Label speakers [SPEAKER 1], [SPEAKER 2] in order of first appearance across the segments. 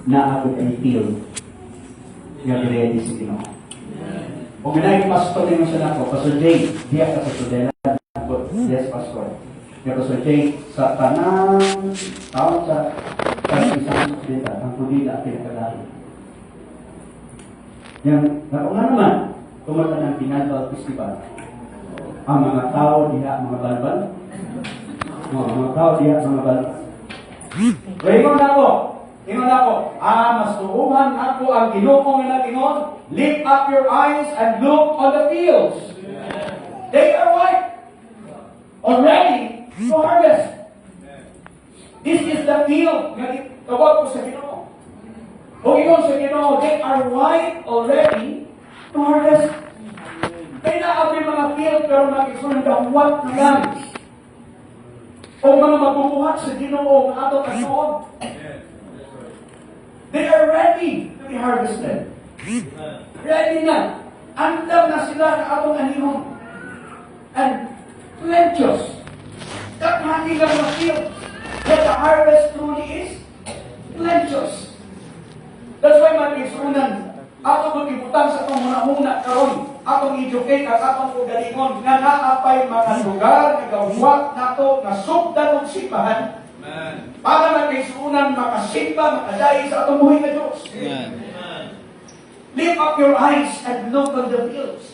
[SPEAKER 1] na ako ay feel nga ready sa Ginoo. Kung ginay pastor din mo siya nako, Pastor Jay, diya ka sa Tudela. Yes, Pastor. Kaya Pastor Jay, sa tanang taon sa isang Tudela, ang Tudela at pinakalahin. Yan, nga naman, tumata ng Pinalbal Festival. Ang mga tao diya, mga balbal. Mga tao diya, mga balbal. Ingon na ako, mas tuuhan ako ang Ginoo nga nagingon, lift up your eyes and look on the fields. They are white, already to harvest. This is the field nga tawag ko sa Ginoo. O ingon sa Ginoo, they are white already to harvest. Kaya naabi mga field pero nakisunod ang what na lang. O mga mabubuhat sa Ginoo nga ato kasuod. They are ready to be harvested. Ready na. Andam na sila na atong anihon. And plenteous. Kaghani lang na field. But the harvest truly is plenteous. That's why mag-isunan. Atong mag-ibutang sa itong muna-muna karon. Atong educate at atong ugalingon nga naapay mga lugar na gawat nato na sugdan ng sipahan. Para mag-isunan, makasimba, makadai sa atong buhay na Diyos. Lift up your eyes and look on the fields.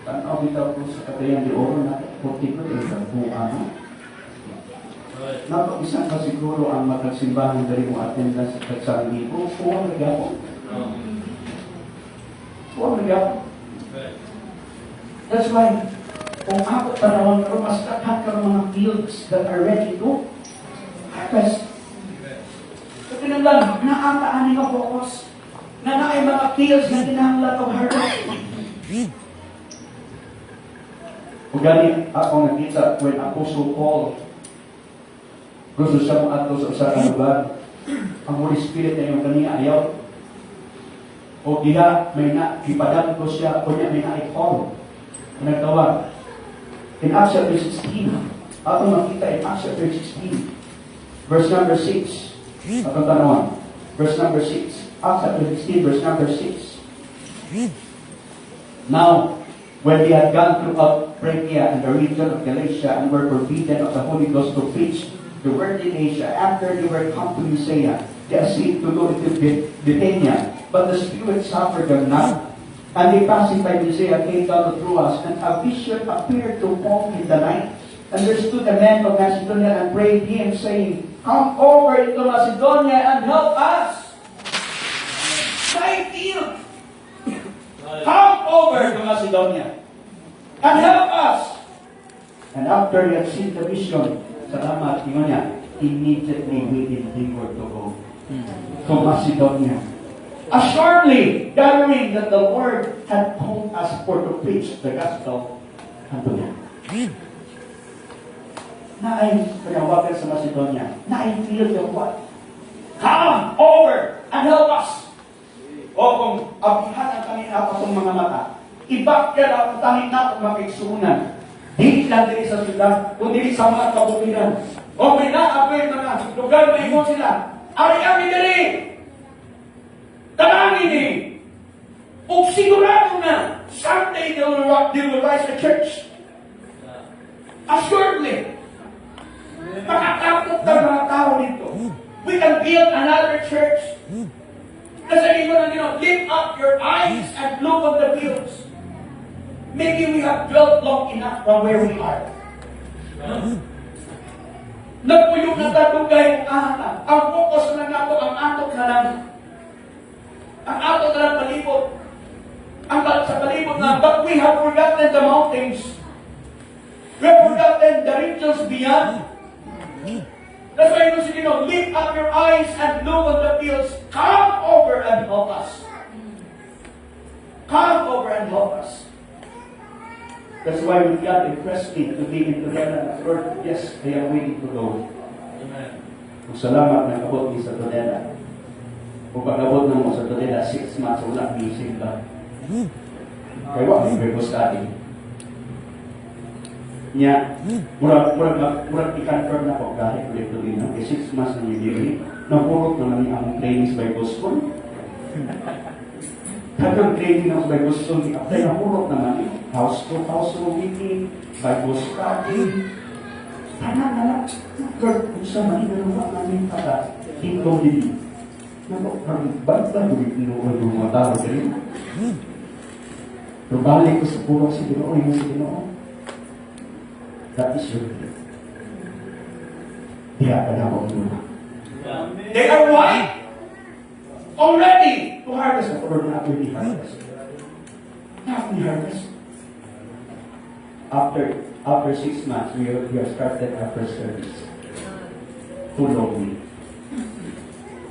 [SPEAKER 1] Tanaw bitaw ko sa katayan di oro na puti-puti sa buwan. Napag-isang ka siguro ang magsimbahan dari mo attendance sa katsang libo. Huwag nagapon. Huwag nagapon. That's why, kung ako panahon ko, mas takhan ka ng mga fields that are ready to harvest. So, kinandang, naantaan nga focus na naay mga fields na kinahanglan of harvest. Kung gani ako nakita when Apostle Paul gusto siya mong ato sa usa ka lugar, ang Holy Spirit na yung kaniya ayaw. O diha, may na, ipadang ko siya, o niya may na-i-call. Nagtawag. In Acts chapter 16, ato makita in Acts chapter 16, verse number 6. Atong tanong. Verse number 6. Acts chapter 16, verse number 6. Now, when they had gone throughout Phrygia and the region of Galatia and were forbidden of the Holy Ghost to preach the word in Asia, after they were come to Mysia, they essayed to go into Bithynia, but the Spirit suffered them not. And they passing by Mysia came down to Troas, and a vision appeared to Paul in the night. And there stood a man of Macedonia and prayed him, saying, come over into Macedonia and help us. Thy field. Come over to Macedonia and help us. And after he had seen the vision, salamat, tingnan niya, immediately within they were to go to Macedonia. Assuredly, gathering that the Lord had called us for to preach the gospel unto them. Na ay panawagan sa Macedonia, na ay feel the what? Come over and help us. O kung abihan ang kami apatong mga mata, ibakyan ang tangin na kung makiksunan. Hindi lang din sa syudad, kundi sa mga kabukiran. O may naapin mga lugar na ingon sila, ari-ari dali! Talangin ni! O sigurado na, someday they will rise a church. Assuredly, makakapot ng mga tao dito. We can build another church. Kasi ingon na lift up your eyes and look on the fields. Maybe we have dwelt long enough from where we are. Nagpuyog na tatugay ang focus na nato, ang atok na lang. Ang atok na lang palibot. Ang sa palibot na, but we have forgotten the mountains. We have forgotten the regions beyond. That's why you know, lift up your eyes and look on the fields. Come over and help us. Come over and help us. That's why when God impressed me to be in Tudela, Lord, yes, I am waiting to go. Amen. Kung salamat na kabot ni sa Tudela. Kung pagkabot na mo sa Tudela, 6 months, wala mising ka. Kaya wala, may bus dati. Nya, murag i-confirm na ko kahit ulit-ulit na, kay 6 months na yung napurot naman yung among trainings by Boston. Tagang training ng by Boston, apply napurot naman house to house meeting, Bible study. Anak-anak, kung sa man, gano'n namin pata, ikaw din. Parang banta, dulit-inuwan ng mga tao din. Pero balik ko sa pulang si Ginoo, yung si Ginoo. That is your gift. Diya ka na ako muna. They are white already to harvest. Or not really harvest. Not really harvest. After 6 months, we have started our first service. Tulong me.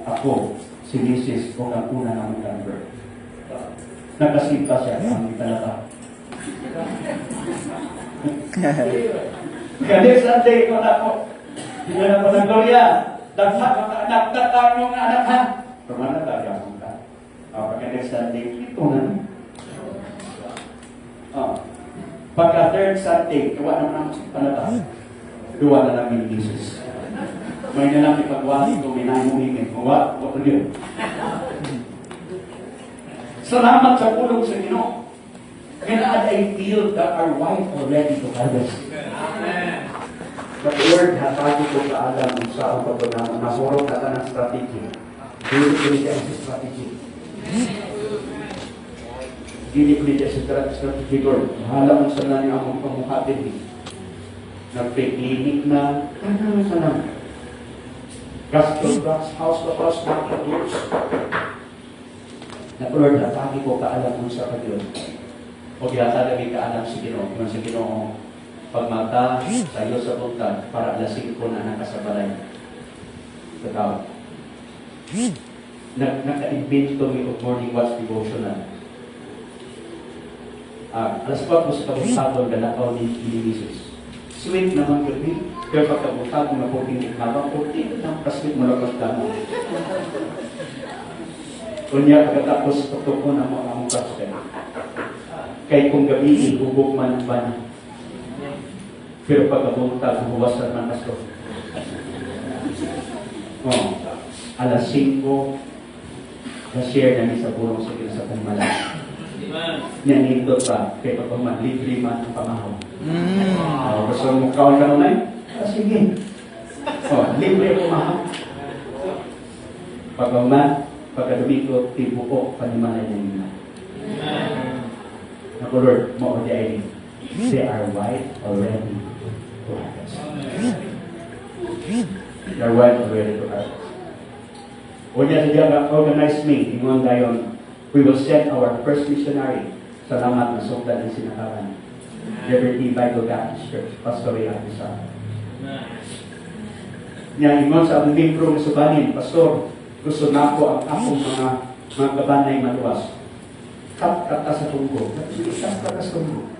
[SPEAKER 1] Ako, si Mrs. o ang una ng convert. Nakasimpa siya ang italata. Kaya Sunday ko na po. Hindi na po ng Gloria. Dagdag yung anak ha. Pamana tayo akong ka. Pagka Sunday, ito na. Pagka third Sunday, gawa naman ang panata. Duwa na namin Jesus. May nalang ipagwali ko, may nahimuhikin. What yun? Salamat sa pulong sa Ginoo. And I feel that our wife already to harvest. But the Lord has tayo ko kaalam kung saan pagpagnaman. Nasurong na ng strategy. Dili siya sa strategy. Dili siya sa strategy, Lord. Mahala kung saan niya ang pamuhatin. Nag-clinic na. Ano sa naman? Gospel Drugs House to House Market Tours. Na Lord, natagi ko kaalam kung sa Pagyon. O ginatalabi kaalam si Ginoo. Kung si Ginoo, pagmata sa iyo sa buntag para alasing ko na nakasabalay. Sa tao. Naka-invento me of morning watch devotional. Alas 4 sa kabutadong galakaw ni Jesus. Sweet naman gabi. Pero pagkabutad mo na 14 araw, 14 na kaswit mo lakas damo. Kunya pagkatapos pagtuko na mo ang kaswit. Kay kung gabi, hubog man ang bana. Pero pagkabutad, huwasan man kaswit. Alas 5, na-share namin sa pulong sa kinasapang malaki. Yan ito pa, kaya pag libre man ang pamahaw. Gusto mo kawan ka naman? Sige. Libre ang pamahaw. Pagkadumiko, tibuko, panimalay na nila. Naku Lord, mo di ay they are white already to harvest. They are white already to harvest. O niya siya organize me, ingon dayon, we will send our first missionary. Salamat na sukdan ng sinakaran. Liberty Bible Baptist Church, Pastor Ray Abisar. Niya, ingon sa aming membro ng subanin, Pastor, gusto na po ang akong mga kabanay maluwas. Kat-kat sa tunggo. Kat-kat sa tunggo.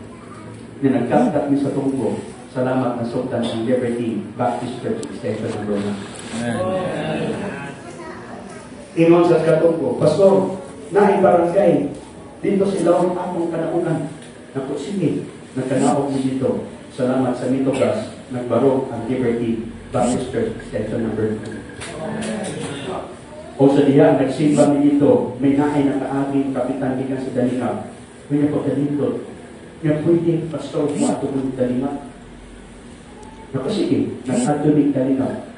[SPEAKER 1] Niya, nagkat-kat niya sa tunggo. Salamat na sukdan ng Liberty Baptist Church, Extension ng Roma. Ingon sa katunggo, Pastor, naing barangay, dito sila ang akong kanaunan. Naku, sige, nagkanaog mo dito. Salamat sa Mitogas, nagbarog ang Liberty Baptist Church, Extension number 2. O sa diyan, nagsimba mi dito, may naay na kaaging kapitan din sa Dalingap. Kanya po dalindot. Nga pwede, Pastor, mato ng Dalingap. Naku, sige, nag-adonig Dalingap.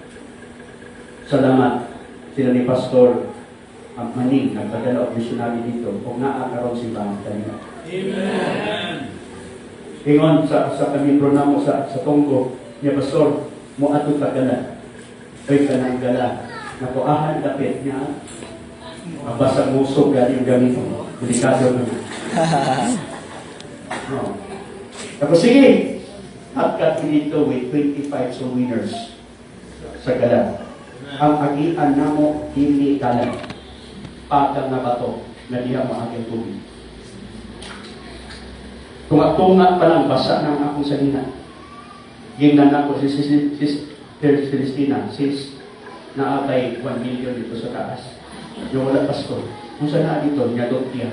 [SPEAKER 1] Salamat sila ni Pastor ang maning nagpadala o missionary dito kung naakaroon si Bang Dalingap. Amen! Ingon sa kamibro na mo sa Tonggo, niya Pastor, mo ato tagala. Ay kanang gala. Nakuahan dapit niya. Mabasang musog galing gamit mo. Delikado mo. Tapos sige, hagkat dito with 25 soul winners sa gala. Ang agian na mo, hindi kalan. Patang na bato na diya maagang tubig. Kung atungan pa lang, basa ng akong salina. Gingnan ako si Celestina, sis, na atay 1 million dito sa taas. Yung wala pasto. Kung saan na dito, niya Lutya.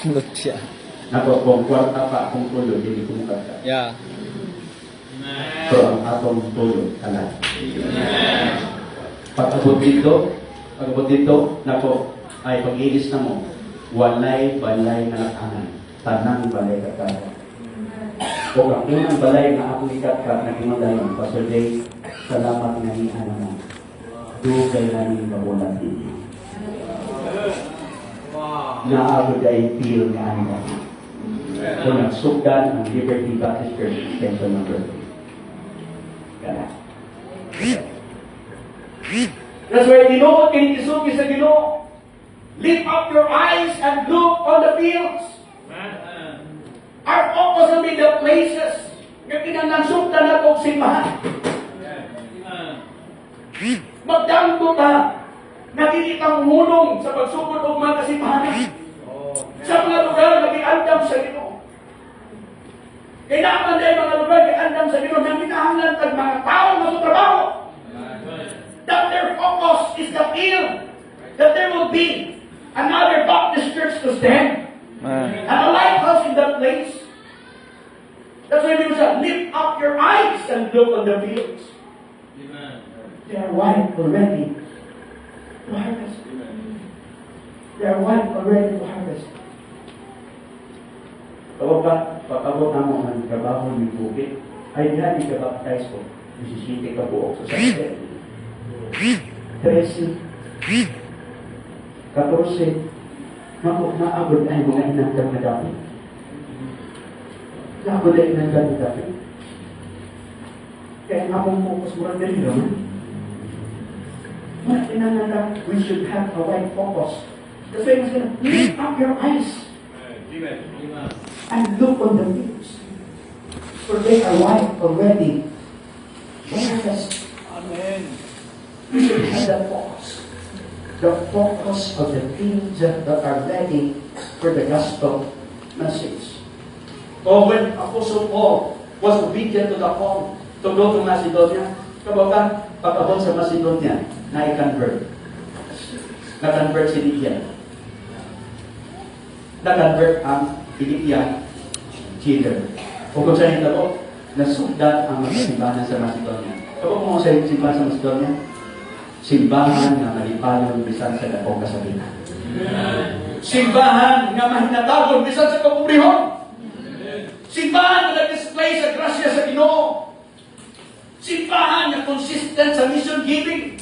[SPEAKER 2] Lutya.
[SPEAKER 1] Nato kung kwarta pa akong tulo, hindi ko mukha.
[SPEAKER 2] Yeah.
[SPEAKER 1] Pero ang atong tulo, tanan. Pag-abot dito, nako, ay pag-iis na mo, walay balay na nakanan, tanang balay kakaroon. O ang unang balay na akong ikatkat na kinulayan, Pastor Jay, salamat nga ni ano mo. Dugay na ni kabulan din. Naabot ay feel nga ano mo. Kung nagsugdan ang Liberty Baptist Church Extension number 3. Gana. That's why Ginoo kini isugi sa Ginoo. Lift up your eyes and look on the fields. Our focus will be the places nga kinanagsugdan na kong simbahan. Magdanggo ta na dili kang mulong sa pagsugod og mga kasimbahan. Sa mga lugar na giandam sa Ginoo. Kailangan dahil mga lugar giandam sa Ginoo na kinahanglan kag mga tao nga trabaho. That their focus is the field. That there will be another Baptist church to stand. And a lighthouse in that place. That's why we say, lift up your eyes and look on the fields. They are white already to harvest. They are white already to harvest. Pag-abot na mo ang trabaho ng bukit, ay diyan ikabaptize ko. Isisiti ka buok sa sakit. 13, 14, naabot ay mga inanggang na dapit. Naabot ay inanggang na dapit. Kaya nga pong focus mo rin naman. Mga inanggang we should have a wide focus. That's why he's going to lift up your eyes. And look on the fields. For they are white already. Yes.
[SPEAKER 2] Amen.
[SPEAKER 1] We should have that focus. The focus of the things that are ready for the gospel message. Or when Apostle Paul was obedient to the call to go to Macedonia, kabaga, pag-abot sa Macedonia, na-convert. Na-convert si Lydia. Na-convert ang Philippian cheater. O kung saan ito, nasugdan ang mga simbahan sa Macedonia. Kapag mo sa simbahan sa Macedonia, simbahan na malipalong bisan sa dakong kasabihan. Simbahan nga mahinatagol bisan sa kapubrihon. Simbahan na nag-display sa grasya sa Ginoo. Simbahan na consistent sa mission giving.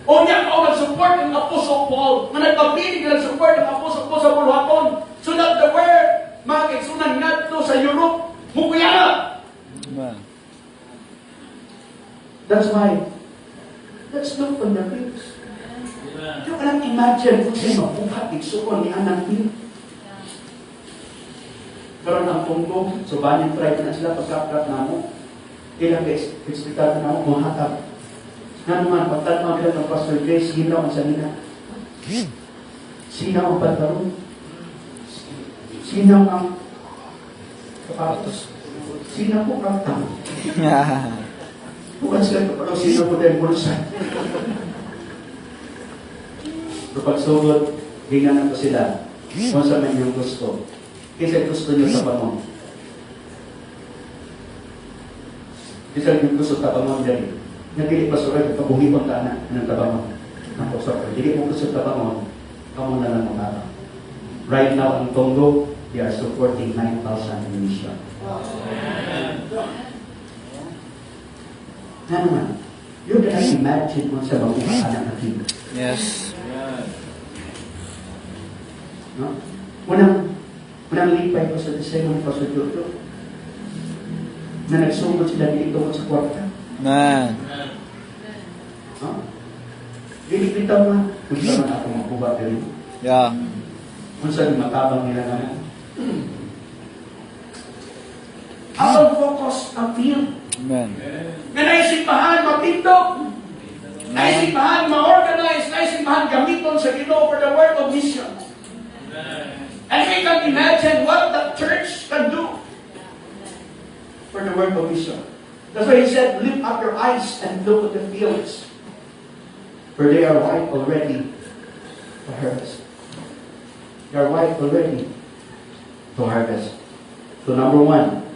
[SPEAKER 1] O niya ko mag-support ng Apostle Paul, na nagpapiling na nag-support ng Apostle Paul sa Bulhaton, so that the word makiksunan nga sa Europe, mukuyana. That's why, let's look on the things. You cannot imagine kung sino mabuhat igsuon ni Anang Pino. Karoon ang Congo, so banyan tribe na sila pagkakrat na mo. Ilang ka-expectar na mo, mahatag. Nga naman, pagtatma ka ng Pastor Grace, sino ang salina? Sino ang pantalon? Sino ang kapatos? Sino po kantang? Bukan sila kapalaw, sino po dahil bulsa? Kapag sugod, ginganan ko sila. Kung sa man yung gusto. Kasi gusto nyo sa pamon. Kasi yung gusto sa pamon dali. Nagili pa surat, kabuhipon ka na ng tabamon. Ako, sorry. Hindi mo gusto sa tabamon, kamo na lang mga. Right now, ang Congo, they are supporting 9,000 in mission. Nga naman, you can imagine mo sa mabuhaan ng ating.
[SPEAKER 2] Yes.
[SPEAKER 1] No? Unang lipay ko sa disenyo ni Pastor Jojo na nagsugod sila dito sa kwarta.
[SPEAKER 2] Man.
[SPEAKER 1] No? Dilipitaw na. Kung saan ako makuha din.
[SPEAKER 2] Yeah.
[SPEAKER 1] Kung saan matabang nila naman. Our focus ang field.
[SPEAKER 2] Amen.
[SPEAKER 1] Na naisimbahan mapindog. Naisimbahan ma-organize. Naisimbahan gamiton sa Ginoo for the work of mission. And we can imagine what the church can do for the work of mission. That's why he said, lift up your eyes and look at the fields, for they are white already for harvest. They are white already to harvest. So number one,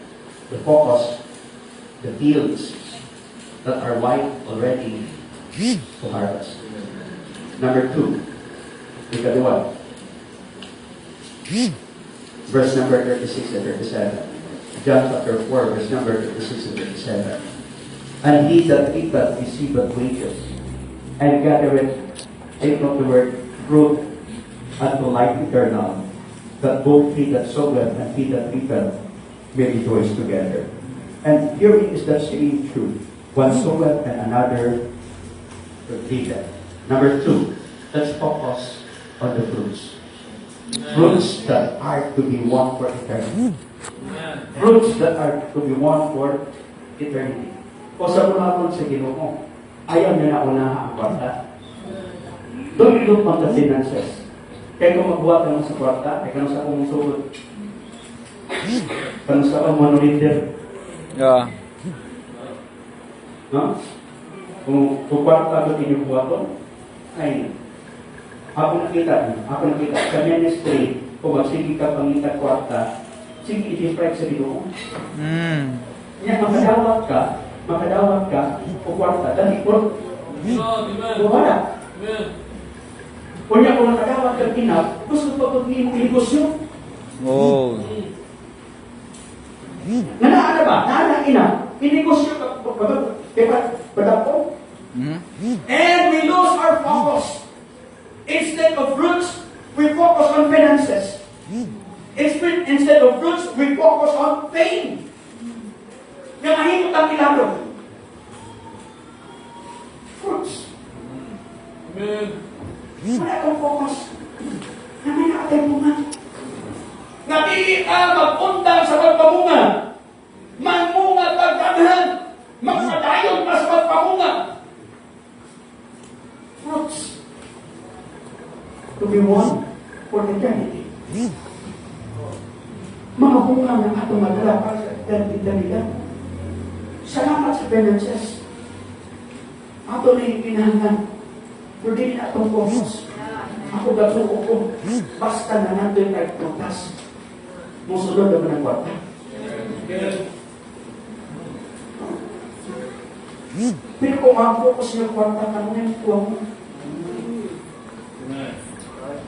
[SPEAKER 1] the focus, the fields that are white already to harvest. Number two, ikalawa, verse number 36 and 37. John chapter 4, verse number 36 and 37. And he that eateth receiveth wages, and gathereth, take not the word, fruit unto life eternal, that both he that soweth and he that reapeth may rejoice together. And herein is that saying true. One soweth and another reapeth. Number two, let's focus on the fruits. Fruits that are to be won for eternity. Fruits that are to be won for eternity. O sa punapon sa Ginoo, ayaw niya na unaha ang kwarta. Don't look on the finances. Kaya kung magbuhat ka mo sa kwarta, kaya ka sa kong sugod. Kano sa kong monoliter.
[SPEAKER 2] Yeah.
[SPEAKER 1] No? Kung kwarta doon inyong buhaton, ay, ako nakita, sa ministry, kung magsige ka pangita kwarta, sige, i-describe sa Ginoo. Kaya makadawat ka, o kwarta, dahil ko, buhala. Kunya kung nakadawat ka kinap, gusto pa pag negosyo.
[SPEAKER 2] Oh.
[SPEAKER 1] Nanaan na ba? Nanaan ina. Inegosyo ka, padapon. And we lose our focus. Instead of fruits, we focus on finances. Instead of fruits, we focus on pain. Yung mahigit ang kilalo. Fruits. Wala akong focus. Namin na atay bunga. Napili ka mag-undang sa pagpamunga. Manmunga pagdaghan. Magpadayon pa sa pagpamunga. Fruits. To be won for eternity. Mga bunga ng atong madala para sa eternidad. Salamat sa finances. Ato na yung pinangan. Pero din atong focus. Ako gatuo ko. Basta na nato yung nagpuntas. Musunod naman ang kwarta. Pero kung ang-focus yung kwarta ka mo, yung tuwa mo.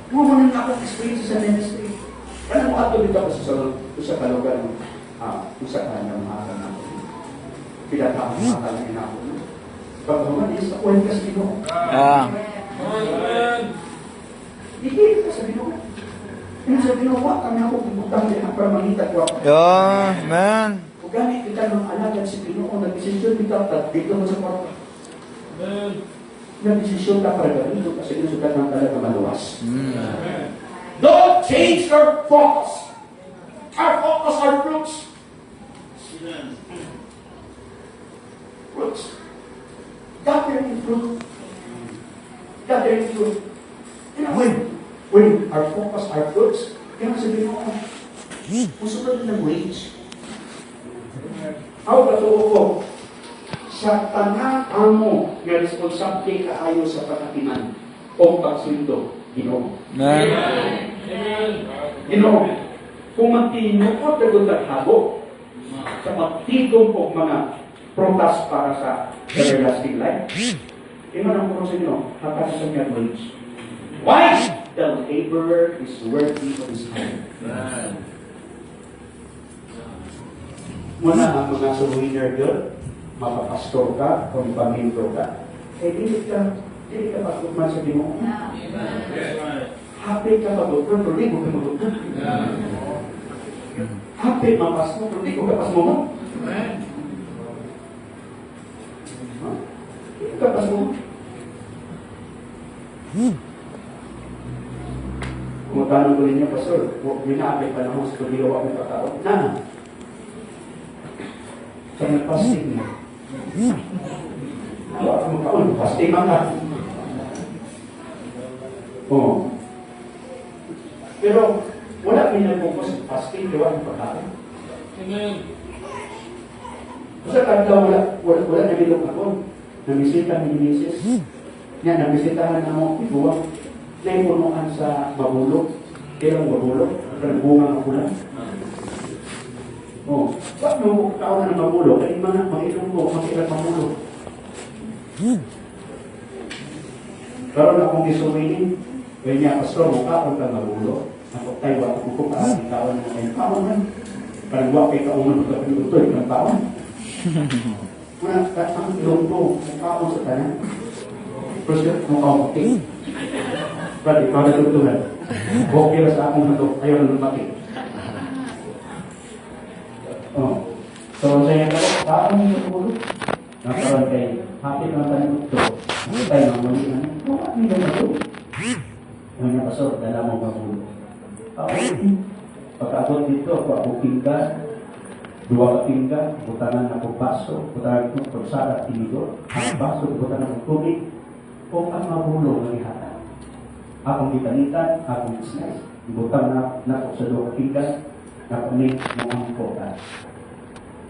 [SPEAKER 1] Muna na akong experience sa ministry. Ano mo ato dito ako sa kalugar mo? Sa kanyang mahal na ako. Pinatang mahal na ina ako. Pagkaman is ako yung kasi Ginoo. Dikit ka sa Ginoo. Kaya sa Ginoo, kami ako puputang din para mangita ko ako.
[SPEAKER 2] Yeah, man.
[SPEAKER 1] Kung gamit kita ng alagan si Ginoo, nag-desisyon kita at dito mo sa kwarta. Nag-desisyon ka para ganito kasi nasukat ng talaga maluwas. Don't change your focus. Our focus are fruits. Fruits. Gathering fruit. Gathering fruit. You know, when our focus are fruits, kaya sabihin mo, musunod ng wage. How ba ito ko? Sa tanang amo nga responsable kaayo sa pagkatiman o pagsundo, Ginoo. Ginoo, kung magtinuot na gundang habo sa magtigong o mga prutas para sa everlasting life, ino ang puro sa Ginoo, hatas sa kanyang wage. Why? The laborer is worthy of his time. Muna ang mga winner doon, mapapastor ka, kung paminto ka, dili ka pagkukman sa Ginoo. Happy ka pagkukman, pero di ko ka magkukman. Happy mapas mo, pero di ko kapas mo mo. Di ko kapas mo. Kung tanong ko rin niya, Pastor, minaapay pa naman sa pagdilaw akong katao. Na, sa nagpasting niya. Wala ka magkaon, pasting ka. Oo. Pero, wala pinag-focus sa fasting, di ba? Ang pagkain. Kasi kagda wala nabilog ako. Namisita ni Mises. Yan, namisitahan na mo, ibuwang. Naipunuan sa mabulog. Kaya ang magulo, bunga ng ulan. Oh, wag mo tao na magulo, kaya mga ilong mo, makilang magulo. Karoon akong isuwinin, kaya niya, Pastor, mukha akong kang magulo. Ako tayo, ako ko parang tao na kayo tao man. Parang wapay ka uman ko kapag ito, ikang tao. Mga ang ilong mo, mukha akong sa tanan. Pero mukha akong okay. Pero ikaw na tutunan. Okay na sa akong handok, ayaw na lumaki. Oh. So, sa iyo ko, paano mo ito ulo? Nakaroon kayo, hapit ng tanong ito. Hindi tayo nang muli na, bakit hindi na ito? Ngayon niya, Pastor, dala mo magulo. Pagkaabot dito, ako pinggan, dua ka pinggan, butangan ako baso, butangan ko kursara, tinigo, ang baso, butangan ako tubig, o ang magulo ng ihatan. Akong kitanitan, akong slice. Ibutang na ako sa dua ka pinggan, nakunik mo ang kota.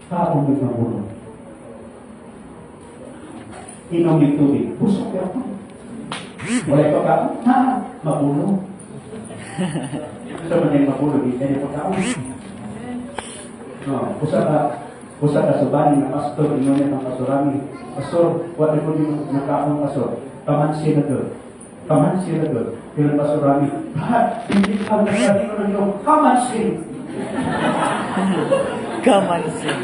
[SPEAKER 1] Akong may magulo. Inom yung tubig, pusok ka ako. Wala pa ka, magulo. Ito man yung magulo, di tayo pa ka. Usa ka subani na pastor, inunin ang pasorami. Pastor, wala ko din nakaakong pastor. Pamansin na doon. Pamansin na doon. Pero pasorami, hindi ka nagsabi ko ng iyong pamansin.
[SPEAKER 2] Kamansin.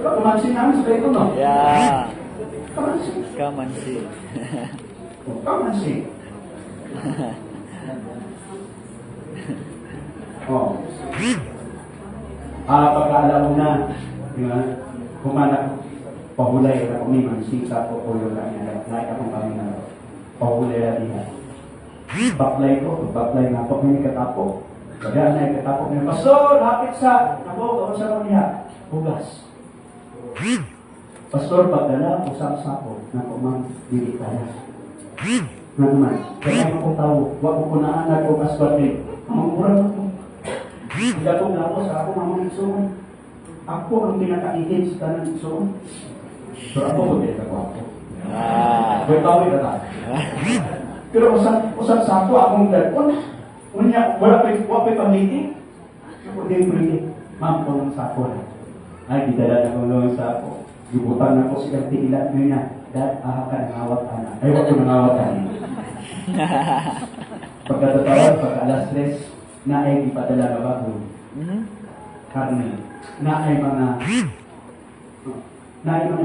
[SPEAKER 1] Pamansin namin sa kayo, no?
[SPEAKER 2] Yeah.
[SPEAKER 1] Pamansin.
[SPEAKER 2] Kamansin.
[SPEAKER 1] Pamansin. Oh. Pagkaalam mo na, kumanak, pahulay na kami, mansita ko, ulo na niya, naik akong kami na, pahulay na niya. Baklay ko, baklay na ako, may katapo. Kaya na yung katapo niya, Pastor, hapit sa, nabo, sa ko niya, hugas. Pastor, pagdala, usap-sapo, na kumang dili kaya. Na naman, kaya ako tao, wag ko na anak ko, Pastor, ang murang ako. Hindi ako na ako sa ako mamang isuon. Ako ang pinakaitin sa tanang isuon. So ako ko din ako ako. May tawid na tayo. Pero usap sa ako, akong dalpon. Unya, wala pa pang-meeting. Ako din meeting. Ma'am, ko lang sa ako na. Ay, didala na kong lang sa ako. Ibutan na ko silang tiilat nyo na. Dad, ka nangawat ka na. Ay, wag ko nangawat ka na. Pagkatatawa, pagka alas 3, na ay ipadala ka ba kung karne, na ay mga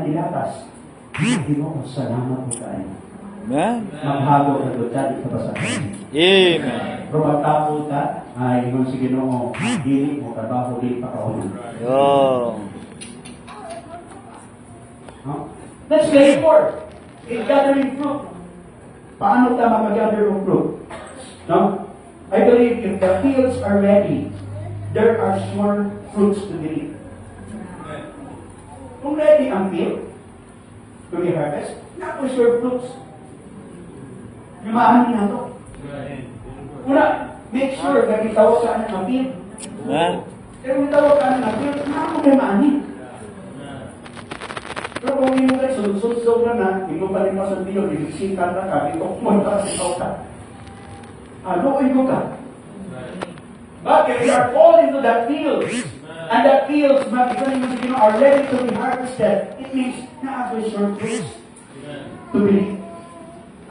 [SPEAKER 1] nilatas. Hindi mo, salamat po kayo.
[SPEAKER 2] Amen.
[SPEAKER 1] Maghago na doon dati sa basahan.
[SPEAKER 2] Amen.
[SPEAKER 1] Pero magtapo ka, ay kung sige no, hindi mo trabaho din pa kaunan.
[SPEAKER 2] Yo.
[SPEAKER 1] Let's play for in gathering fruit. Paano ka mag-gather ng fruit? No? I believe if the fields are ready, there are sure fruits to be eaten. Kung ready ang field to be harvest, not to sure fruits. Yumahan niya ito. Una, make sure na itawag ka ng field.
[SPEAKER 2] Amen.
[SPEAKER 1] Pero kung itawag ka ng field, na may maanin. Pero kung yung guys, sulsog na, hindi pa rin masabiyo, ibisikan na ka, ito kumunta sa ikaw ka. Ano ko ka? But if we are falling into that field, and that fields are ready to be harvested, it means na ako sure fruits to believe.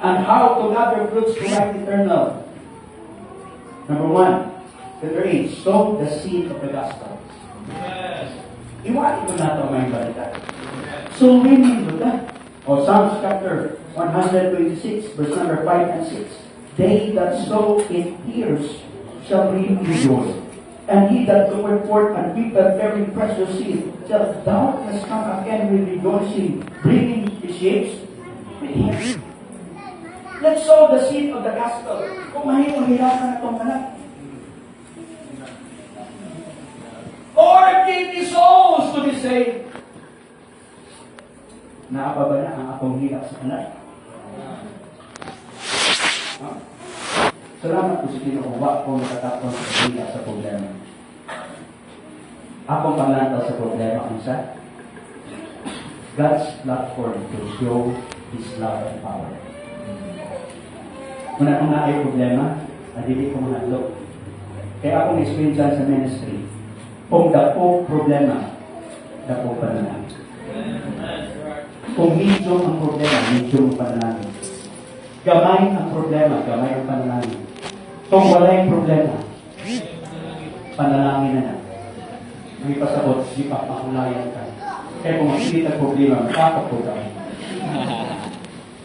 [SPEAKER 1] And how to gather fruits to life eternal. Number 1, letter A, sow the seed of the gospel. Iwari ko na ito may balita. So we need that. O Psalms chapter 126, verse number 5 and 6. They that sow in tears shall reap in joy. And he that goeth forth and reapeth very precious seed shall doubtless come again with rejoicing, bringing his sheaves with him. Let's sow the seed of the gospel. Kung mahihirapan na itong anak. Or give me souls to be saved. Naapa ba na ang akong hirap sa anak? Salamat po sa kinukuha kung nakatapos sa hila sa problema. Akong panglanta sa problema ang isa, God's platform to show His love and power. Muna kung na ay problema, dili ko manadlo. Kaya akong experience sa ministry, kung dako problema, dako panalangin. Kung medyo ang problema, medyo ang panalangin. Gamay ang problema, gamay ang panalangin. Kung wala yung problema, panalangin na na. May pasabot, di pa pahulayan ka. Kaya kung makikita problema, makakapod ka.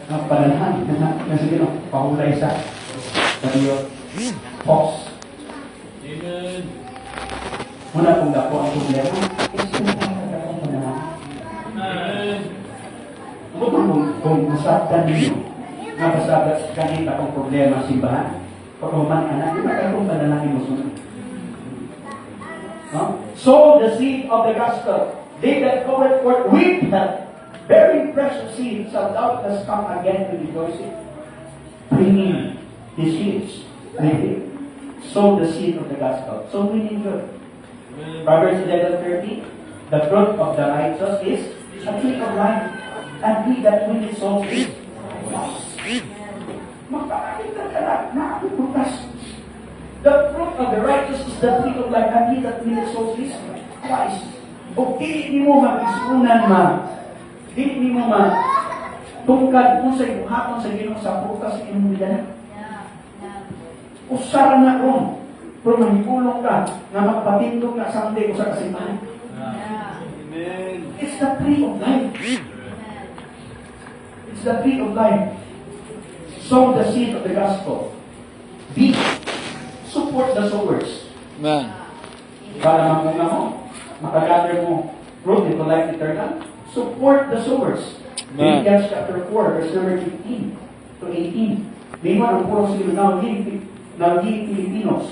[SPEAKER 1] Ang panalangin na sige no, pahulay sa Diyos. Fox.
[SPEAKER 3] Amen.
[SPEAKER 1] Muna kung dako ang problema, dako ang panalangin.
[SPEAKER 3] Amen.
[SPEAKER 1] Kung masabdan ninyo, napasabat kanita akong problema simbahan, pag human anak, di ba kung panalangin mo sunod? No? Sow the seed of the gospel. They that goeth forth with that very precious seed shall doubtless come again to rejoicing, bringing his seeds with him. Sow the seed of the gospel. So we enjoy. Proverbs 11:30, the fruit of the righteous is a tree of life, and he that winneth souls is wise. Magpapakita ka na ang bukas. The fruit of the righteous is the tree of life, and he that winneth souls is wise. O dili mo mag-isunan dili mo tungkad mo sa ibuhaton sa Ginoo sa bukas sa imong bidanan. Usara na ron. Pero mahigulong ka na magpatindog na someday sa kasimbahan.
[SPEAKER 3] Amen.
[SPEAKER 1] It's the tree of life. It's the tree of life. Sow the seed of the gospel. B. Support the sowers.
[SPEAKER 2] Amen.
[SPEAKER 1] Para mamunga mo, makagather mo fruit into life eternal. Support the sowers.
[SPEAKER 2] Amen.
[SPEAKER 1] Philippians chapter 4, verse number 15 to 18. Di mo ang puro sila naging Filipinos.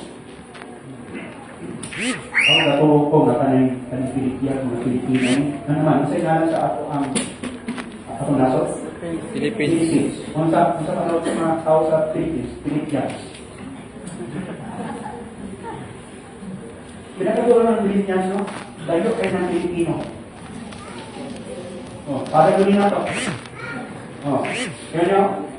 [SPEAKER 1] Ang dato ko na kanang Pilipinas, mga Pilipino. Ano naman, kasi nga sa ako naso?
[SPEAKER 2] Philippines.
[SPEAKER 1] Kung sa panahon sa mga tao sa Philippines, Pilipinas. Pinagkaguro ng Pilipinas, no? Tayo ay ng Pilipino. Oh, para gawin na to. Oh,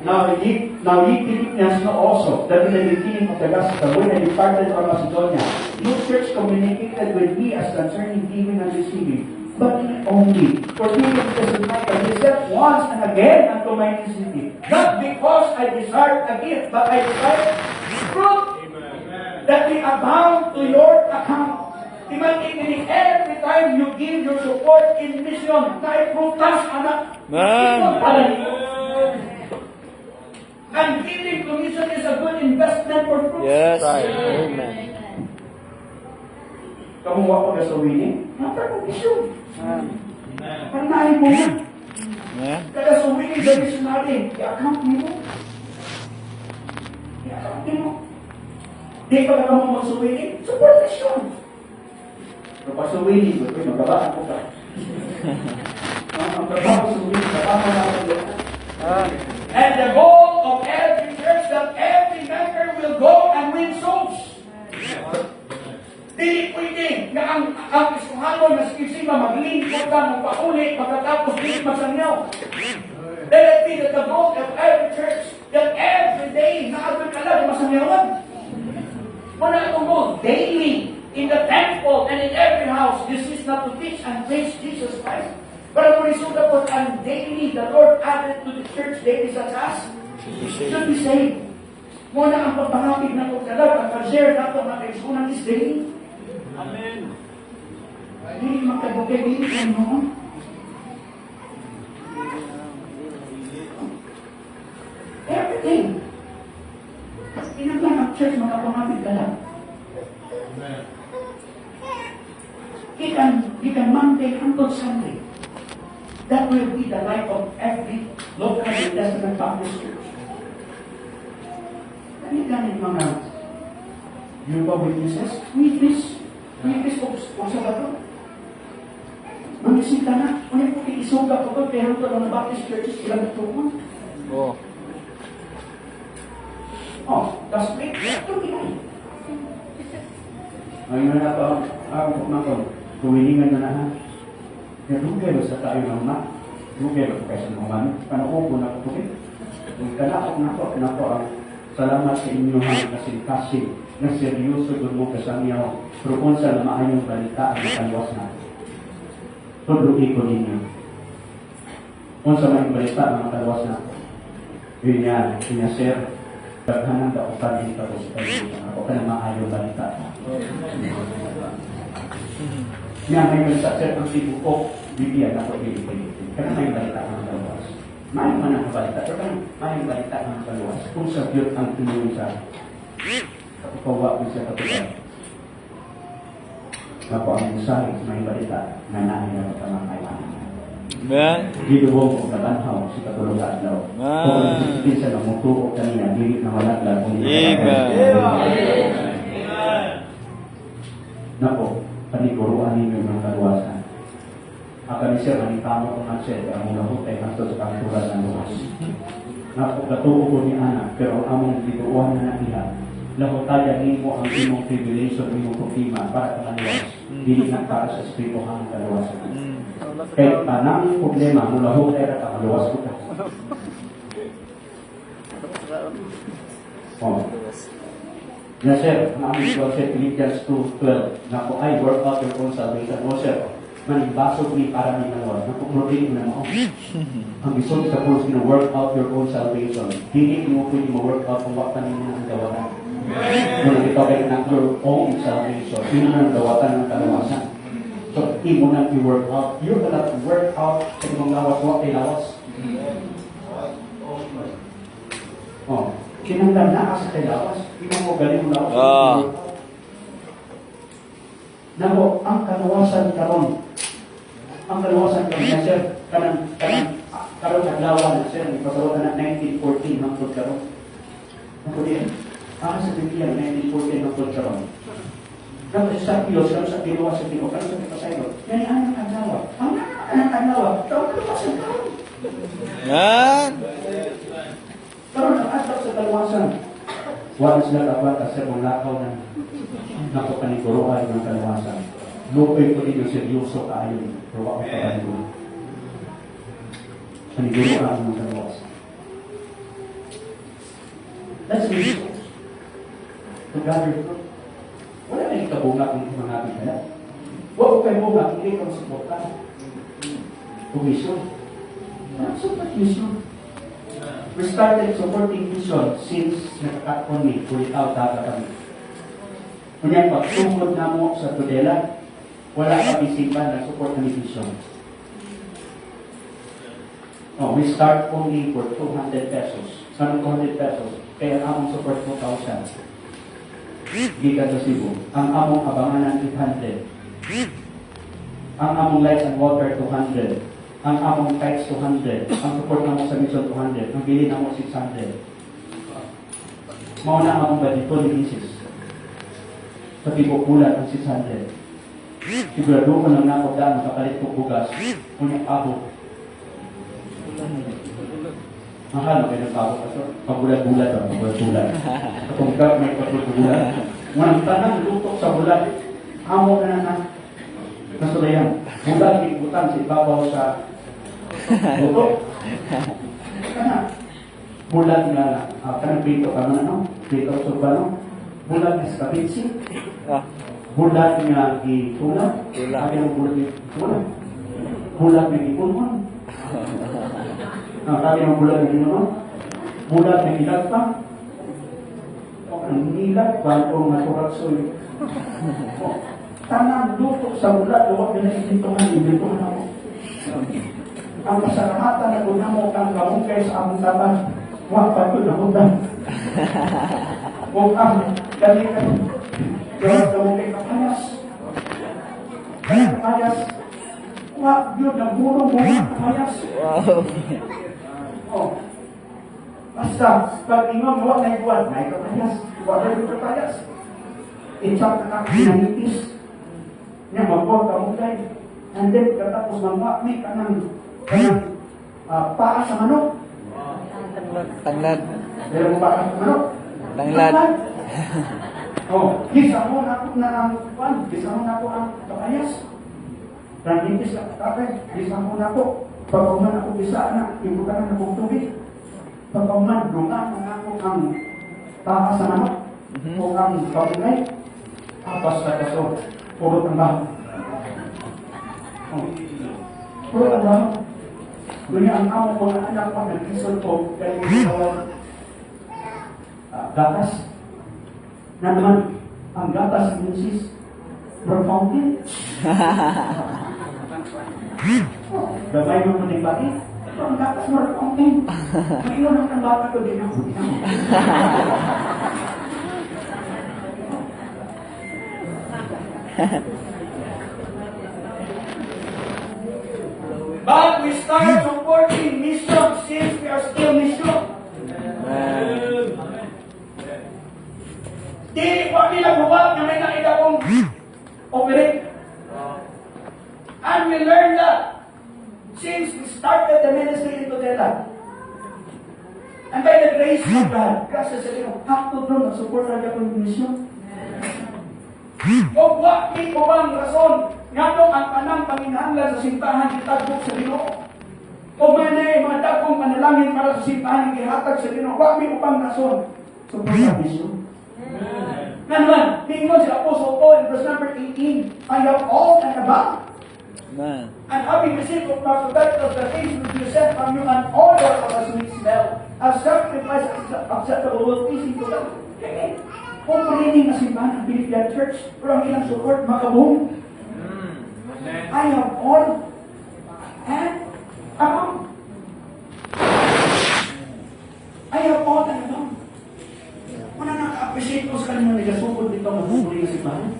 [SPEAKER 1] now ye Philippians know also that in the beginning of the gospel, when I departed from Macedonia, no church communicated with me as concerning giving and receiving, but me only. For giving testified that he said once and again unto my necessity, not because I desired a gift, but I desired fruit that may abound to your account. Imagine every time you give your support in mission, tayo prutas, anak.
[SPEAKER 2] Amen.
[SPEAKER 1] And giving to mission is a good investment for fruit.
[SPEAKER 2] Yes. Amen.
[SPEAKER 1] Kamuha ko na sa winning, matter of mission. Panahin mo na.
[SPEAKER 2] Amen.
[SPEAKER 1] Kada sa winning, the missionary, i-account mo. I-account mo. Di pa ka mo mag-winning, support mission. Pero pag sa winning, magkabaan ko ka. Ang trabaho sa winning, kapama na ako. And the goal of every church that every member will go and win souls. Dili pwede na ang iskuhanon na skisima maglingkod ka, magpauli, pagkatapos dili masangyaw. Let it be that the goal of every church that every day naabot ka lang masangyawan. Wala itong goal daily in the temple and in every house. This is not to teach and praise Jesus Christ. Pero kung isuda po ang daily, the Lord added to the church daily such as should be saved. Muna ang pagpahapig na pagkalab, ang pag-share na ito, mga kaisunan is daily.
[SPEAKER 3] Amen.
[SPEAKER 1] Hindi magkabukay, hindi ka noon. Everything. Pinaglan ang church, magkapahapig ka lang.
[SPEAKER 3] Amen.
[SPEAKER 1] You can Monday until Sunday. That will be the life of every local New Testament Baptist church. Ganit mga Jehovah Witnesses, witness o sa bato. Manisita na, ulit po isuga po ko, kaya ito ng Baptist churches, ilang ito po.
[SPEAKER 2] Oh.
[SPEAKER 1] Tapos may ito ginay. Ngayon na ito, kuwilingan na na ha. Nadugay ba sa tayo ng ma? Dugay ba sa kayo sa mga mami? Panuupo na ko po eh. Kung kanakot na ko ang Salamat sa inyo ang kasing-kasing na seryoso doon mo kasamyaw. Pero kung sa maayong balita ang kaliwas natin. Tudluin ko ninyo. Kung sa maayong balita ang kaliwas natin. Yun yan, sir. Daghanan ka o pagin ka o sa pagin ako ka na maayong balita. Yan, may balita, sir, ang tibuok, bibigyan ako Pilipinas. Kaya may balita ang kaliwas. May manang balita, pero may balita ang kaliwas. Kung sa Diyos ang tingin sa kapawa mo sa kapatid. Ako ang mensahe, may balita na nahin na magkamakailan.
[SPEAKER 2] Amen.
[SPEAKER 1] Giduwong o kabanhaw si katulog at daw. Kung nagsisigil sa namutuo kanina, dilit na wala lang kung Nako, paniguruan ninyo ng kaluwasan. Akan siya, manitamo ko nga siya, ang mga hutay ang sa kanturan ng luwas. Nako, katuo ko ni anak, pero ang among bituuan na iha, lahutayan nimo ang imong tribulation, imong problema para sa kaluwas. Dili na para sa espiritu ang kaluwasan. Kaya tanang problema, mula hutay na kakaluwas ko ka. Oh. Yes, sir. Ang aming ko, sir, Philippians 2:12. Naku, I work out your own salvation. O, sir, manibasog ni para ni Lord. Naku, protein na mo. Ang isong sa pulos na work out your own salvation. Hindi mo pwede ma-work out kung waktan ninyo ang gawanan. Kung ito kayo na your own salvation, yun ang gawatan ng kalawasan. So, hindi mo na i-work out. You're gonna work out sa ibang lawas, wak ay lawas. Oh, kinanglan na kasi kay lawas. Hindi mo galing mo lawas. Nako, ang kalawasan karon. Ang kalawasan karon na sir, karon sa lawan na sir, may pasawasan na 1914 ng karon. Nako din. Ang sa Biblia 1914 ng karon. Kapag sa Piyos, kapag sa Pinoa sa Pinoa, kapag sa Pinoa, yan ang anak aglawa. Ang anak aglawa, kapag kaluwasan karon.
[SPEAKER 2] Yan.
[SPEAKER 1] Karon ang atak sa kaluwasan. Wala sila dapat kasi mga lakaw na napapaniguruan ng kaluwasan. Lupay ko din yung seryoso kaayon. Pero ako kapaniguruan. Paniguruan ng kaluwasan. That's the reason. To gather fruit. Wala na yung kabunga kung mga kaya. Huwag ko kayo bunga, hindi kang suporta. Mission. Support mission. We started supporting mission since nakaka-on me, without data kami. Kunyang pagtungkod na mo sa Tudela, wala kami simpan na support ng mission. Oh, we start only for 200 pesos. Sana 200 pesos. Kaya among support 2,000. Gikan sa Cebu. Ang among abangan ng 800. Ang among lights and water 200. Ang among kites 200. Ang support namo sa mission 200. Ang bili namo 600. Mauna ang among budget 20 pieces. Sa tibok bulan ang 600. Sigurado ko lang na ako daan makapalit ko bugas. Kunyang abo. Mahal, may nagbago ka ito. Pagulat-gulat o, pagulat-gulat. Kung ka may pagulat-gulat. Ngunang tanang lutok sa bulat, amo na na nasulayan. Bulat, ikutan sa ibabaw sa lutok. Kana, bulat nga, kanang pito ka man, no? Pito sa urbano. Bulat nga sa kapitsi. Bulat nga itulak. Sabi ng bulat nga itulak. Bulat nga ipunmon. Sabi ng bulat ng ano? Bulat ng ilat pa. Ang ilat, bago masuratsoy. Tanang lutok sa bulat, huwag na itintungan, itintungan ako. Ang masaramatan na kung mo kang kamukay sa among taban, huwag pa ito na hudan. Huwag ang dali ka. Huwag kamukay kapayas. Kaya kapayas, huwag yun, nagmulong mo kapayas.
[SPEAKER 2] Wow.
[SPEAKER 1] Oh. Basta, pag ingon mo na ibuwan, may kapayas. Huwag na yung kapayas. Itsak na kakinanipis. Niya, magbuwan ka mulay. And then, katapos mamwakmi ka ng paa sa manok.
[SPEAKER 2] Tanglad.
[SPEAKER 1] Pero mo paa sa manok.
[SPEAKER 2] Tanglad.
[SPEAKER 1] Oh, gisa mo na ako na ang kuwan. Gisa mo na ako ang kapayas. Ranipis ka kapay. Gisa mo na ako. Pagkaman ako bisa na, ibukan na akong tubig. Pagkaman, dungan na ako ang takas na manok, o ang pamulay, apas na kaso, puro ng baho. Puro ng baho. Kunya ang amo mga anak ko, nag-isol ko, dahil ginawang gatas. Na naman, ang gatas ng Moses, from fountain. Gamay mo maning bati. Ito ang gatas mo from fountain. Ngayon ang bata ko din ako. But we start supporting mission since we are still mission. Di pa nila buwag na may nakita kong operate. And we learned that since we started the ministry in Tudela. And by the grace of God, kasi sa inyo, hakto doon, nag-support na ako yung mission. O wak ni ko bang rason, nga doon ang tanang panginahanglan sa simbahan itagok sa Ginoo. O may mga dagkong panalangin para sa simbahan ihatag sa Ginoo. Wak ni ko bang rason, support ang mission. Nga naman, tingnan si Apostle Paul in verse number 18, I have all and above.
[SPEAKER 2] Man.
[SPEAKER 1] And having received of God of the things which you sent from you, an order of a sweet smell, a sacrifice acceptable will pleasing to God. Kung purihin na simbahan ng Philippian Church, pero ang ilang support, makabong. I have all and above. I have all and above. Wala naka-appreciate ko sa kanila nag-support dito ang purihin na simbahan.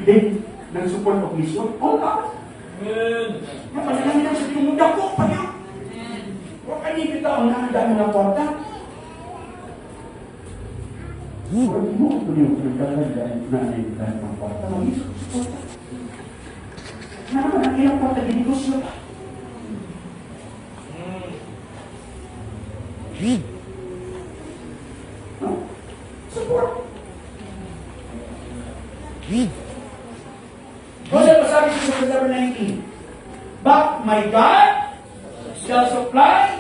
[SPEAKER 1] Then, nag-support of mission, all above. Yung panalangin lang sa tinumudak ko, pa niya. Huwag kanipit ako na ang dami ng kwarta. Huwag mo ito yung pinagkalan dahil na ang dami ng kwarta. Mag-isip sa kwarta. Na naman ang ilang kwarta, ginegosyo pa. Support. Kasi pasabi sa verse number 19, but my God shall supply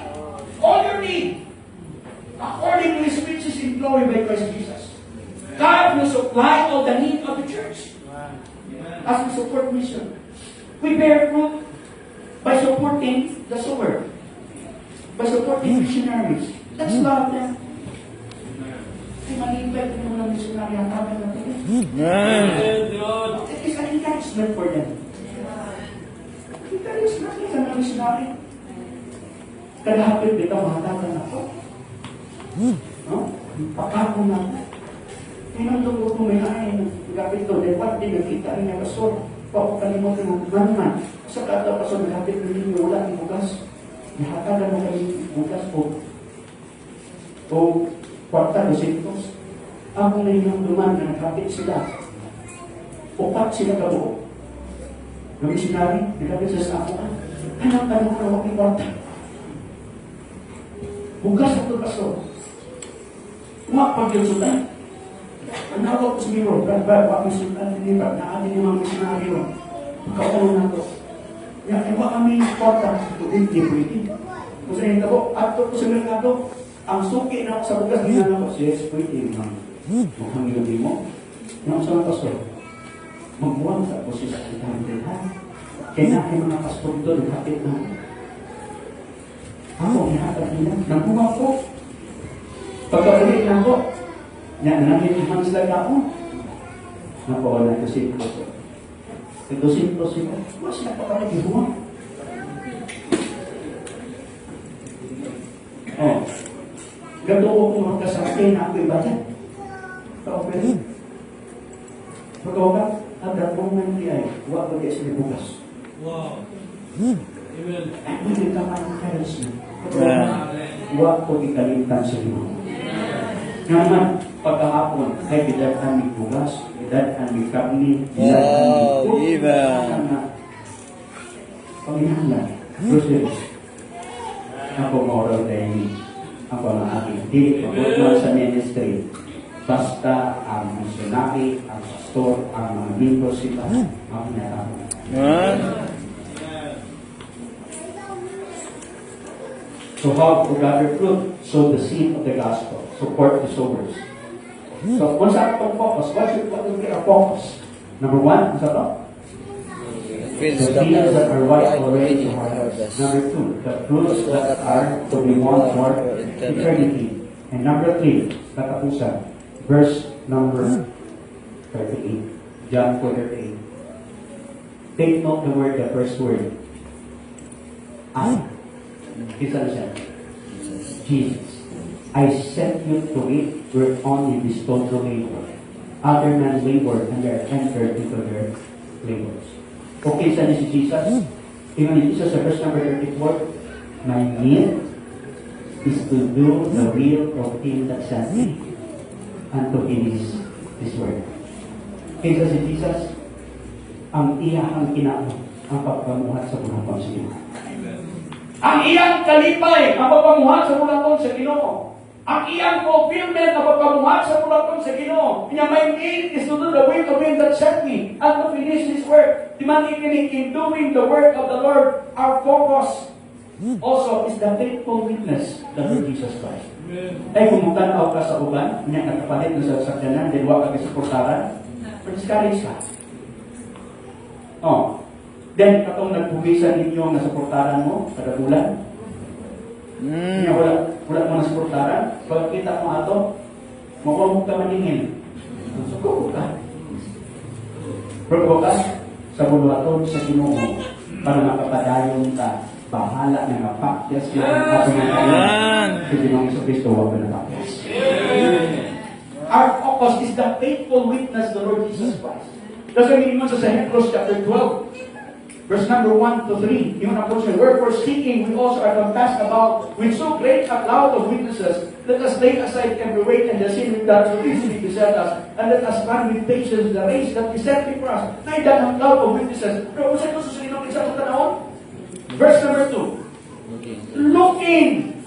[SPEAKER 1] all your need according to His riches in glory by Christ Jesus. God will supply all the need of the church as we support mission. We bear fruit by supporting the sower, by supporting missionaries. That's love them. Ay, malibat ko naman ang missionary ang kami natin. It is an encouragement for them. Encouragement sa mga missionary. Kalahapit dito, mahatagan ako. No? Pakakong na ako. Pinagtungkol ko may hain. Gapit to, dahil pati nagkita rin niya pastor. Pako kalimutin mo, naman. Sa kata pastor, nagkapit rin ninyo, wala ang bukas. Nahatagan mo kami bukas o kwarta, dosintos. Ako na yung duman na nakapit sila. Upat sila kabuo. Ng missionary, nakapit sa ako. Anong tanong na wak yung kwarta? Bukas ako pastor. Umak pag-yunsutan. Ang hawak ko sa biro, wak yung nilipat, naamin yung mga missionary mo. Pagkakaroon na ito. Yan, iba kami kwarta. Ito, hindi pwede. Kung sa inyo po, ato ko sa merkado, ang suki na ako sa bukas, ginana ko, yes, pwede, mukhang yun mo. Yung sa mga pastor, magbuwang sa posis sa kitang ha. Kaya na yung mga pastor doon, kapit na. Ako, nihatag nila, nagbuwang ko. Pagkakulit na ako, nanamihan sila na ako. Nakuha na ito simple. Ito simple sila. Mas napakalit yung buwang. Oh. Gatuo ko mga kasakin na ako ibayan. Ka-operate. Pagkawa ka, at that moment ay, huwag ko kayo sila bukas.
[SPEAKER 3] Wow. Amen.
[SPEAKER 1] Ay, hindi ka man ang charisma. Huwag ko ikalimtan sa iyo. Naman, pagkahapon, ay bidat kami bukas, bidat kami kami, bidat kami Panginoon, Christians, ako moral training. Ako ang aking dili pagod sa ministry. Basta ang missionary, ang pastor, ang mga membro sila, ang pinatapon. So how to gather fruit? Sow the seed of the gospel. Support the sowers. So, kung saan itong focus, what will be our focus? Number one, isa to?
[SPEAKER 2] Fields
[SPEAKER 1] The
[SPEAKER 2] that
[SPEAKER 1] fields that are ripe
[SPEAKER 2] ripe
[SPEAKER 1] already
[SPEAKER 2] in
[SPEAKER 1] for harvest.
[SPEAKER 2] harvest.
[SPEAKER 1] Number two, the fruits that are to be won for eternity. And number three, katapusan, verse number 38. John 4:38. Take note the word, the first word. I. Isa na siya. Jesus. I sent you to it where only bestowed to labor. Other men labored and they are entered into their labors. Okay, sa ni si Jesus? Tingnan niyo sa verse number 34. My need is to do the will of Him that sent me and to finish His work. Kaysa si Jesus, ang iyahang kinao ang pagpamuhat sa buhaton sa Ginoo. Ang iyang kalipay ang pagpamuhat sa buhaton sa Ginoo. Ang iyang fulfillment ang pagpamuhat sa buhaton sa Ginoo. Kanya my need is to do the will of Him that sent me and to finish His work. Dimanikinig in doing the work of the Lord, our focus also is the faithful witness, the Lord Jesus Christ. Ay kung magtanaw ka sa uban, niya nagkapalit na sa sakyanan, din wag ka sa portaran, discourage ka. Oh. Then, katong nagpugisan ninyo nga sa portaran mo, kada bulan, niya wala mo na sa portaran, pag kita mo ato, makulong ka maningin. Suko ka. Pero ka sa buluhaton sa Ginoo para makapadayon ka. Bahala na mapakyas ka sa mga kailangan. Sa Ginoong Kristo, huwag ka napakyas. Our focus is the faithful witness the Lord Jesus Christ. That's why we sa Hebrews chapter 12. Verse number 1 to 3, yung approach, wherefore seeking we also are compassed about with so great a cloud of witnesses, let us lay aside every weight and the sin that so easily beset us, and let us run with patience the race that is set before us. Nay that ang cloud of witnesses. Pero kung saan ko susunod ng isang tanahon? Verse number 2. Looking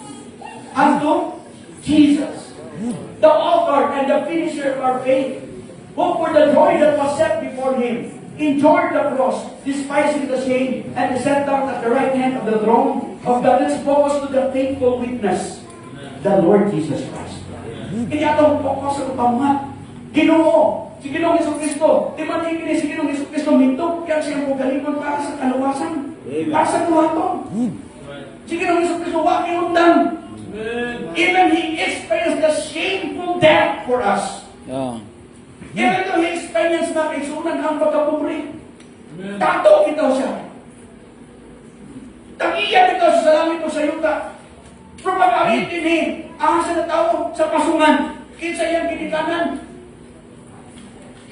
[SPEAKER 1] unto Jesus, the author and the finisher of our faith, who for the joy that was set before Him, endured the cross, despising the shame, and sat down at the right hand of the throne of God. Let's focus to the faithful witness, the Lord Jesus Christ. Kaya itong focus sa pamuhat. Ginoo, si Ginoong Jesucristo, di man higini si Ginoong Jesucristo, minto, kaya siyang pugalingon para sa kaluwasan, para sa buhaton. Si Ginoong Jesucristo, wag iundang. Even He experienced the shameful death for us.
[SPEAKER 2] Yeah.
[SPEAKER 1] Even though He experienced na isunan ang pagkapumri. Tato kita siya. Tagiyan ito sa langit o sa yuta. Pero pag-aritin He, ang sa tao sa pasungan, kinsa iyang kinikanan.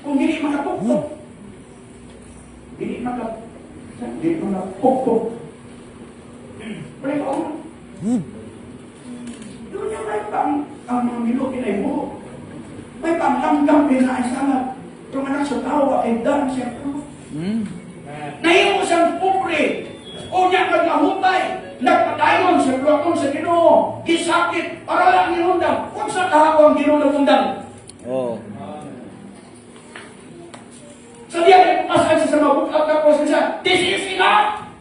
[SPEAKER 1] Kung hindi makapukpok. Hindi makapukpok. Pero ikaw, doon niya may ang mga milukin ay buho. May pangkamkam pinaisalat. Pero anak sa tao, ay dan siya. Nahiyo siyang pobre. O niya nagahutay. Nagpadayon sa buhaton sa Ginoo. Gisakit para lang ginundang. Kung sa kahapon ang Ginoo nagundang.
[SPEAKER 2] Oh.
[SPEAKER 1] So diya ay pumasan siya sa mabukak tapos siya. This is enough!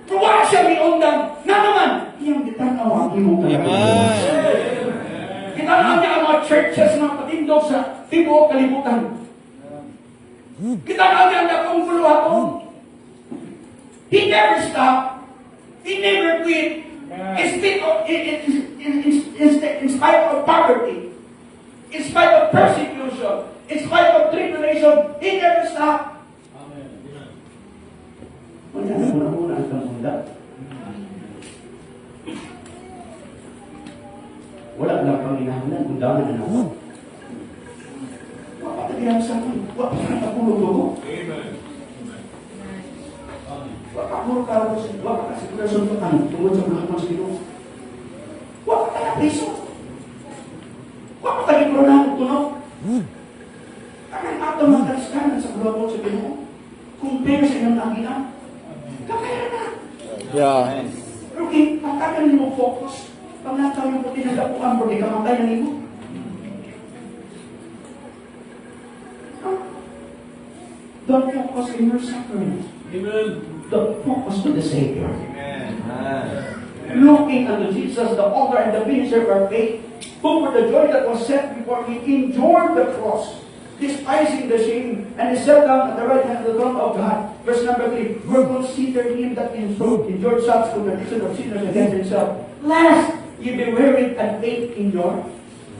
[SPEAKER 1] Pero wala siya ginundang. Na naman, iyang gitanaw ang ginundang.
[SPEAKER 2] Amen.
[SPEAKER 1] Gitanaw niya ang mga churches na patindog sa tibuok kalibutan. Gitanaw niya ang dakong buluhaton. He never stopped. He never quit. In spite of poverty, in spite of persecution, in spite of tribulation, He never stopped. Wala na muna ang kamunda. Wala lang pang inahanan kung daw na naman. Wala pa tayo sa akin. Wala pa tayo kapulog ko. Wala pa kapulog ka ako. Wala pa kasi kung nasuntukan. Tungkol sa mga mas Ginoo. Wala pa tayo piso. Wala pa tayo koronang tunog. Kakay ato mga kaliskanan sa bulabot sa Ginoo. Kung pero sa inyong naginan. Kakaya na.
[SPEAKER 2] Yeah.
[SPEAKER 1] Okay, makakan mo focus. Pag nataw yung puti ng dapuan, porque kamatay ng ibo. Don't focus in your suffering.
[SPEAKER 3] Amen.
[SPEAKER 1] Don't focus to the Savior.
[SPEAKER 3] Amen.
[SPEAKER 1] looking unto Jesus, the author and the finisher of our faith, who for the joy that was set before him endured the cross, despising the shame, and is set down at the right hand of the throne of God. Verse number 3, for consider him that endured such contradiction of sinners against himself, lest ye be wearied and faint in your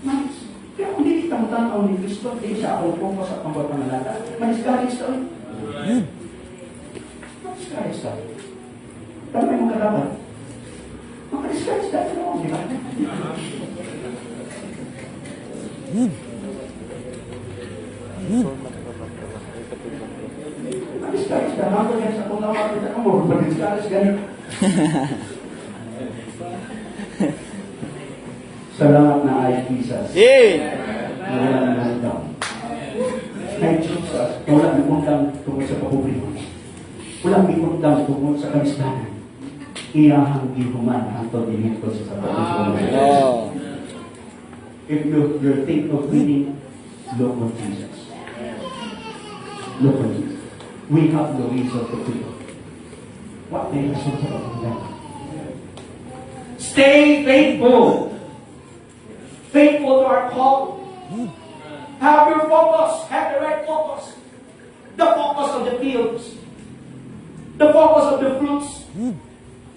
[SPEAKER 1] minds. Kaya kung hindi kita matanaw ni Kristo, di siya ako po sa panggot ng malata. Manisgalis ka. Manisgalis ka. Tama yung mga karapat. Manisgalis ka. Ano di ba? Manisgalis ka. Ako yan sa kung nakapagod mo. Manisgalis ka. Salamat na ay Jesus.
[SPEAKER 2] Yeah.
[SPEAKER 1] Wala na undang. Ay Jesus, wala na undang tungkol sa pahubrino. Wala may undang tungkol sa kalistanan. Iyahang gihuman ang todinito sa sapatos.
[SPEAKER 2] Oh.
[SPEAKER 1] If you're thinking of winning, look on Jesus. Look on Jesus. We have the reason to quit. What may reason sa pahubrino? Stay faithful. Faithful to our call. Have your focus. Have the right focus. The focus of the fields. The focus of the fruits.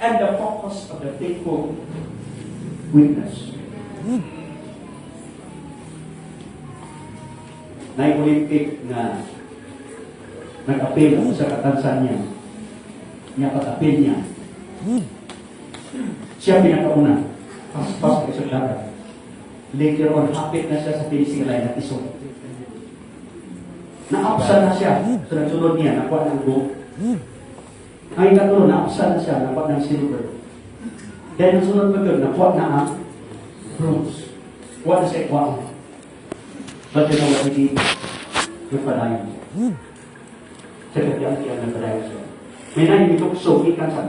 [SPEAKER 1] And the focus of the faithful witness. Na-Olympic na nag-apel sa Katanzania. Niya pag-apel niya. Siya pinakauna. Pas-pas ka sa dagat. Later on, hapit na siya sa finishing line at iso. Na-upsan na siya. So, nagsunod niya, nakuha ng gold. Ngayon na tulo, na-upsan na siya, nakuha ng silver. Then, nagsunod pa doon, nakuha na ang bronze. What is it? Wow. But you know what we did? Nagpadayon siya. Sa kanyang siya, nagpadayon siya. May nainikukso, ikan sa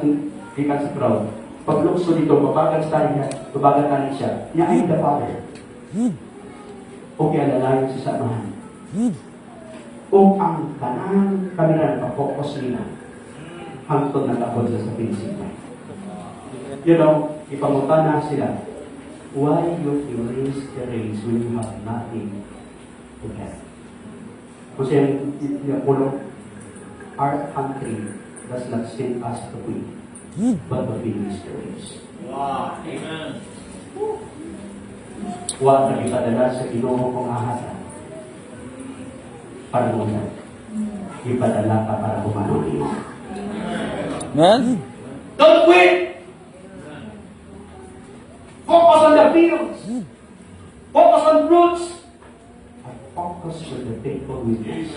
[SPEAKER 1] crowd. Pag lukso dito, babagan tayo siya. Niya ay the Father. O kaya lalayo si samahan. O ang kanang kamera pa-focus nila hangtod na takot sa pinsip. You know, ipamuta na sila. Why you erase the race when you have nothing to get? Kasi our country does not send us to win, but to finish the race.
[SPEAKER 3] Wow. Amen.
[SPEAKER 1] Huwag na ipadala sa Ginoo kong ahatan para muna. Ipadala ka para bumanong.
[SPEAKER 2] Man?
[SPEAKER 1] Don't quit! Focus on the fields. Focus on fruits. And focus on the faithful witness.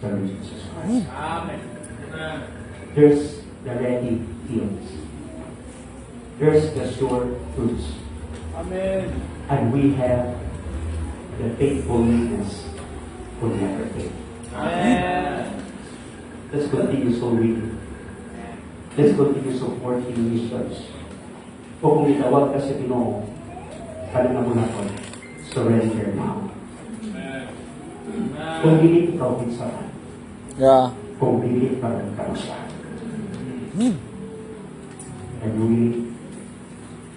[SPEAKER 1] The Lord Jesus Christ.
[SPEAKER 3] Amen.
[SPEAKER 1] There's the ready fields. There's the sure fruits.
[SPEAKER 3] Amen.
[SPEAKER 1] And we have the faithful witness who never fail.
[SPEAKER 3] Amen.
[SPEAKER 1] Let's continue so reading. Let's continue supporting missions. O kung itawag ka sa Ginoo, kanina mo na ko, surrender now. Kung hindi ikaw pinsaran,
[SPEAKER 2] Yeah.
[SPEAKER 1] kung hindi ka rin kamusta. And we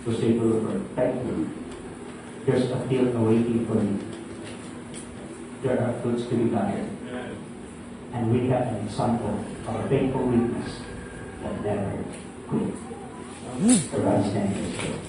[SPEAKER 1] to say to the Lord, thank you. There's a field awaiting for you. There are fruits to be gathered. And we have an example of a faithful witness that never quit. The right standing is good.